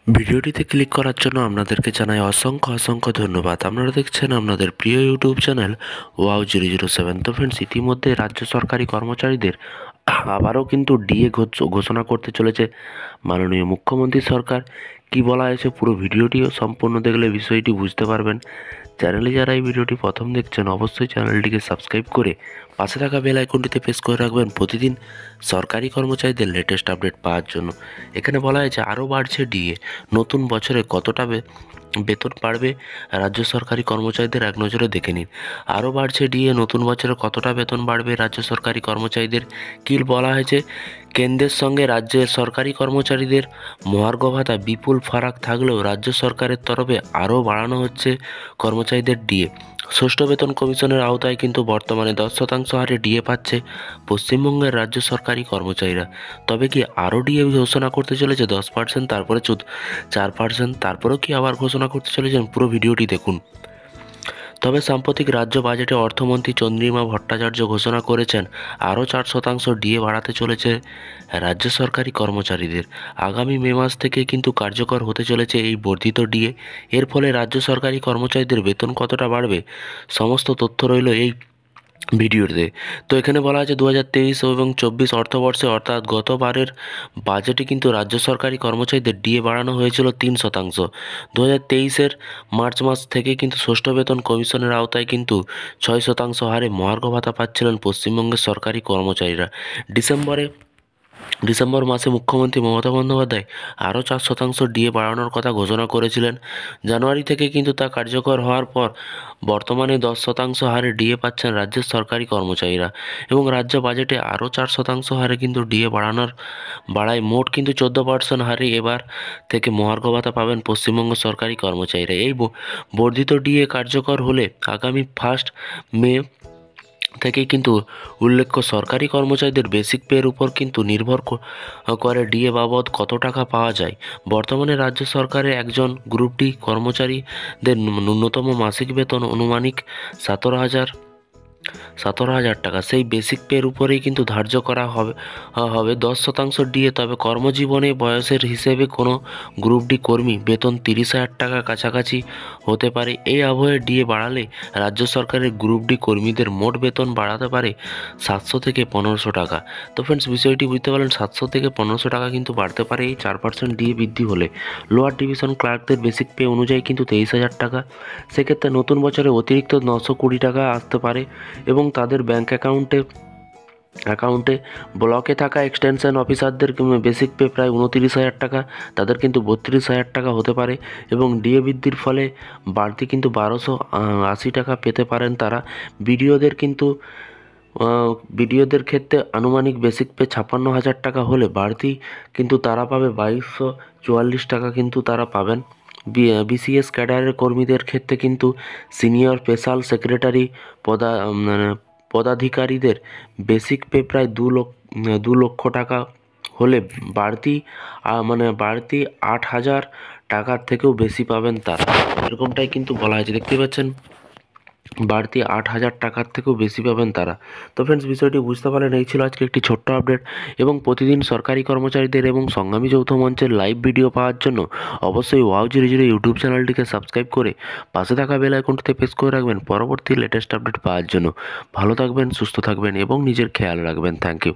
ভিডিওটিতে ক্লিক করার জন্য আপনাদেরকে জানাই অসংখ্য ধন্যবাদ। আপনারা দেখছেন আপনাদের প্রিয় ইউটিউব চ্যানেল wow007। তো ফ্রেন্ডস, ইতিমধ্যে রাজ্য সরকারি কর্মচারীদের আবারও কিন্তু ডিএ ঘোষণা করতে চলেছে মাননীয় মুখ্যমন্ত্রী সরকার। কি বলা হয়েছে পুরো ভিডিওটিও সম্পূর্ণ দেখলে বিষয়টি বুঝতে পারবেন। চ্যানেলে যারা এই ভিডিওটি প্রথম দেখছেন অবশ্যই চ্যানেলটিকে সাবস্ক্রাইব করে পাশে থাকা বেল আইকনটিতে প্রেস করে রাখবেন প্রতিদিন সরকারি কর্মচারীদের লেটেস্ট আপডেট পাওয়ার জন্য। এখানে বলা হয়েছে আরও বাড়ছে ডিএ, নতুন বছরে কতটা বেতন বাড়বে রাজ্য সরকারি কর্মচারীদের এক নজরে দেখে নিন। আরও বাড়ছে ডিএ, নতুন বছরে কতটা বেতন বাড়বে রাজ্য সরকারি কর্মচারীদের কি বলা হয়েছে। কেন্দ্রের সঙ্গে রাজ্যের সরকারি কর্মচারীদের মহার্ঘ ভাতা বিপুল ফারাক থাকলেও রাজ্য সরকারের তরফে আরও বাড়ানো হচ্ছে কর্মচারীদের ডিএ। ষষ্ঠ বেতন কমিশনের আওতায় কিন্তু বর্তমানে 10% হারে ডিএ পাচ্ছে পশ্চিমবঙ্গের রাজ্য সরকারি কর্মচারীরা। তবে কি আরও ডিএ ঘোষণা করতে চলেছে 10%, তারপরে 4%, তারপরেও কি আবার ঘোষণা করতে চলেছেন? পুরো ভিডিওটি দেখুন। তবে সাম্প্রতিক রাজ্য বাজেটে অর্থমন্ত্রী চন্দ্রিমা ভট্টাচার্য ঘোষণা করেছেন আরও 4% ডিএ বাড়াতে চলেছে রাজ্য সরকারি কর্মচারীদের। আগামী মে মাস থেকে কিন্তু কার্যকর হতে চলেছে এই বর্ধিত ডিএ। এর ফলে রাজ্য সরকারি কর্মচারীদের বেতন কতটা বাড়বে সমস্ত তথ্য রইল এই ভিডিওতে। তো এখানে বলা আছে 2023 এবং 24 অর্থবর্ষে অর্থাৎ গতবারের বাজেটে কিন্তু রাজ্য সরকারি কর্মচারীদের ডিএ বাড়ানো হয়েছিল 3%। 2023-এর মার্চ মাস থেকে কিন্তু ষষ্ঠ বেতন কমিশনের আওতায় কিন্তু 6% হারে মহার্ঘ ভাতা পাচ্ছিলেন পশ্চিমবঙ্গের সরকারি কর্মচারীরা। ডিসেম্বর মাসে মুখ্যমন্ত্রী মমতা বন্দ্যোপাধ্যায় আরও 4% ডিএ বাড়ানোর কথা ঘোষণা করেছিলেন। জানুয়ারি থেকে কিন্তু তা কার্যকর হওয়ার পর বর্তমানে 10% হারে ডিএ পাচ্ছেন রাজ্যের সরকারি কর্মচারীরা এবং রাজ্য বাজেটে আরও 4% হারে কিন্তু ডিএ বাড়ায় মোট কিন্তু 14% হারে এবার থেকে মহার্ঘ ভাতা পাবেন পশ্চিমবঙ্গ সরকারি কর্মচারীরা। এই বর্ধিত ডিএ কার্যকর হলে আগামী 1 মে থেকেই কিন্তু উল্লেখ্য সরকারি কর্মচারীদের বেসিক পের উপর কিন্তু নির্ভর করে ডিএ বাবদ কত টাকা পাওয়া যায়। বর্তমানে রাজ্য সরকারের একজন গ্রুপ ডি কর্মচারীদের ন্যূনতম মাসিক বেতন আনুমানিক 17,000 টাকা। সেই বেসিক পের উপরেই কিন্তু ধার্য করা হবে 10% ডিএ। তবে কর্মজীবনে বয়সের হিসেবে কোনো গ্রুপ ডি কর্মী বেতন 30,000 টাকা কাছাকাছি হতে পারে। এই আবহে ডিএ বাড়ালে রাজ্য সরকারের গ্রুপ ডি কর্মীদের মোট বেতন বাড়াতে পারে 700 থেকে 1500 টাকা। তো ফ্রেন্ডস, বিষয়টি বুঝতে পারলেন, 700 থেকে 1500 টাকা কিন্তু বাড়তে পারে এই 4% ডিএ বৃদ্ধি হলে। লোয়ার ডিভিশন ক্লার্কদের বেসিক পে অনুযায়ী কিন্তু 23,000 টাকা। সেক্ষেত্রে নতুন বছরে অতিরিক্ত 920 টাকা আসতে পারে এবং তাদের ব্যাংক অ্যাকাউন্টে ব্লকে থাকা এক্সটেনশন অফিসারদের বেসিক পে প্রায় 29,000 টাকা, তাদের কিন্তু 32,000 টাকা হতে পারে এবং ডিএ বৃদ্ধির ফলে বাড়তি কিন্তু 1280 টাকা পেতে পারেন তারা। বিডিওদের ক্ষেত্রে আনুমানিক বেসিক পে 56,000 টাকা হলে বাড়তি কিন্তু তারা পাবে 2244 টাকা কিন্তু তারা পাবেন। বিসিএস ক্যাডারের কর্মীদের ক্ষেত্রে কিন্তু সিনিয়র স্পেশাল সেক্রেটারি পদাধিকারীদের বেসিক পে প্রায় 2 লক্ষ টাকা হলে বাড়তি 8,000 টাকার থেকেও বেশি পাবেন তারা। এরকমটাই কিন্তু বলা হয়েছে, দেখতে পাচ্ছেন, বাড়তি 8,000 টাকার থেকেও বেশি পাবেন তারা। তো ফ্রেন্ডস, বিষয়টি বুঝতে পারলেন। এই ছিল আজকে একটি ছোট্ট আপডেট এবং প্রতিদিন সরকারি কর্মচারীদের এবং সংগ্রামী যৌথ মঞ্চের লাইভ ভিডিও পাওয়ার জন্য অবশ্যই wow0 ইউটিউব চ্যানেলটিকে সাবস্ক্রাইব করে পাশে থাকা বেল আইকনটিতে প্রেস করে রাখবেন পরবর্তী লেটেস্ট আপডেট পাওয়ার জন্য। ভালো থাকবেন, সুস্থ থাকবেন এবং নিজের খেয়াল রাখবেন। Thank you.